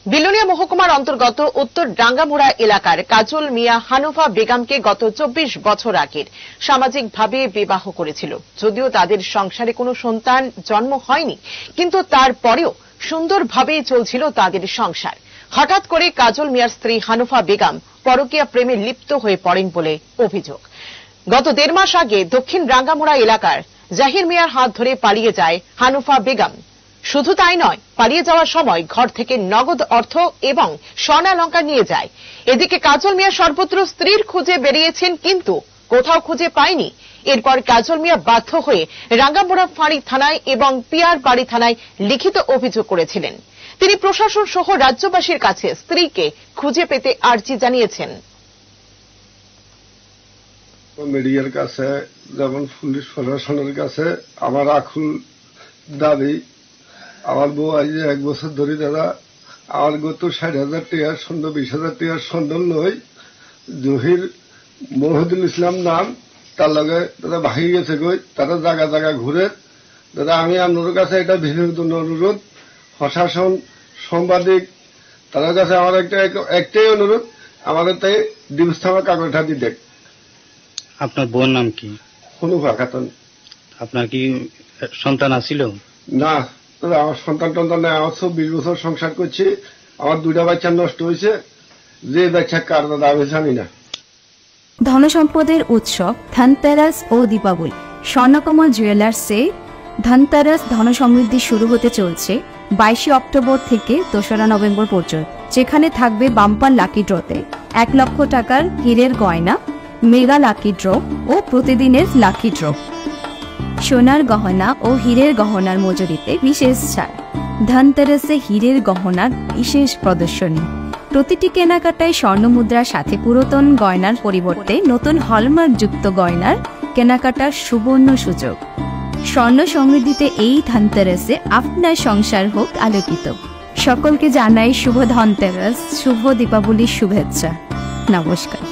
বিলোনিয়া মহকুমার অন্তর্গত উত্তর ডাঙ্গামুড়া এলাকার কাজল মিয়া হানুফা বেগমকে গত 24 বছর আগের সামাজিকভাবে বিবাহ করেছিল। যদিও তাদের সংসারে কোনো সন্তান জন্ম হয়নি, কিন্তু তারপরেও সুন্দরভাবেই চলছিল তাদের সংসার। হঠাৎ করে কাজল মিয়ার স্ত্রী হানুফা বেগম পরকীয়া প্রেমে লিপ্ত হয়ে পড়েন বলে অভিযোগ। গত 1.5 মাস আগে দক্ষিণ রাঙ্গামুড়া এলাকার জাহির মিয়ার হাত ধরে পালিয়ে যায় হানুফা বেগম। শুধু তাই নয়, পালিয়ে যাওয়ার সময় ঘর থেকে নগদ অর্থ এবং স্বর্ণালংকার নিয়ে যায়। এদিকে কাজল মিয়া সর্বত্র স্ত্রীর খুঁজে বেরিয়েছেন, কিন্তু কোথাও খুঁজে পায়নি। এরপর কাজল মিয়া বাধ্য হয়ে রাঙ্গামুড়া ফাঁড়ি থানায় এবং পিয়ার বাড়ি থানায় লিখিত অভিযোগ করেছিলেন। তিনি প্রশাসন সহ রাজ্যবাসীর কাছে স্ত্রীকে খুঁজে পেতে আর্জি জানিয়েছেন। মিডিয়ার কাছে যেমন পুলিশ প্রশাসনের কাছে আমার আকুল দাবি, আমার বউ আজ 1 বছর ধরে দাদা আমার গত 60,000 টাকার সন্দেহ 20,000 টাকার সন্দেহ লই জহির মহিদুল ইসলাম নাম, তার লগে দাদা ভাগি গেছে গই, তারা জায়গা জায়গা ঘুরে। দাদা আমি আপনার কাছে এটা ভিড়ের জন্য অনুরোধ, প্রশাসন সাংবাদিক তাদের কাছে আমার একটাই অনুরোধ, আমাদের তাই ডিভোর্স থামার কাগজটা দিয়ে দেখ। আপনার বোন নাম কি? হনুফা খাতুন। আপনার কি সন্তান আছিল? না দাদা, আমার সন্তান টন্তান নাই। আমার 24 বছর সংসার করছি, আমার 2টা বাচ্চা নষ্ট হয়েছে। যে বাচ্চা কার দাদা আমি জানি না। ধনসম্পদের উৎসব ধনতেরাস ও দীপাবলি। স্বর্ণকমল জুয়েলার্সে ধনতেরাস ধনসমৃদ্ধি শুরু হতে চলছে 22 অক্টোবর থেকে 2রা নভেম্বর পর্যন্ত, যেখানে থাকবে বাম্পার লাকি ড্রতে 1 লক্ষ টাকার হীরের গয়না, মেগা লাকি ড্র ও প্রতিদিনের লাকি ড্র। সোনার গহনা ও হীরের গহনার মজুরিতে বিশেষ ছাড়। ধনতেরাসে হীরের গহনার বিশেষ প্রদর্শনী। প্রতিটি কেনাকাটায় স্বর্ণমুদ্রার সাথে পুরাতন গয়নার পরিবর্তে নতুন হলমার্কযুক্ত গয়নার কেনাকাটার সুবর্ণ সুযোগ। স্বর্ণ সমৃদ্ধিতে এই ধনতেরাসে আপনার সংসার হোক আলোকিত। সকলকে জানাই শুভ ধনতেরাস, শুভ দীপাবলির শুভেচ্ছা। নমস্কার।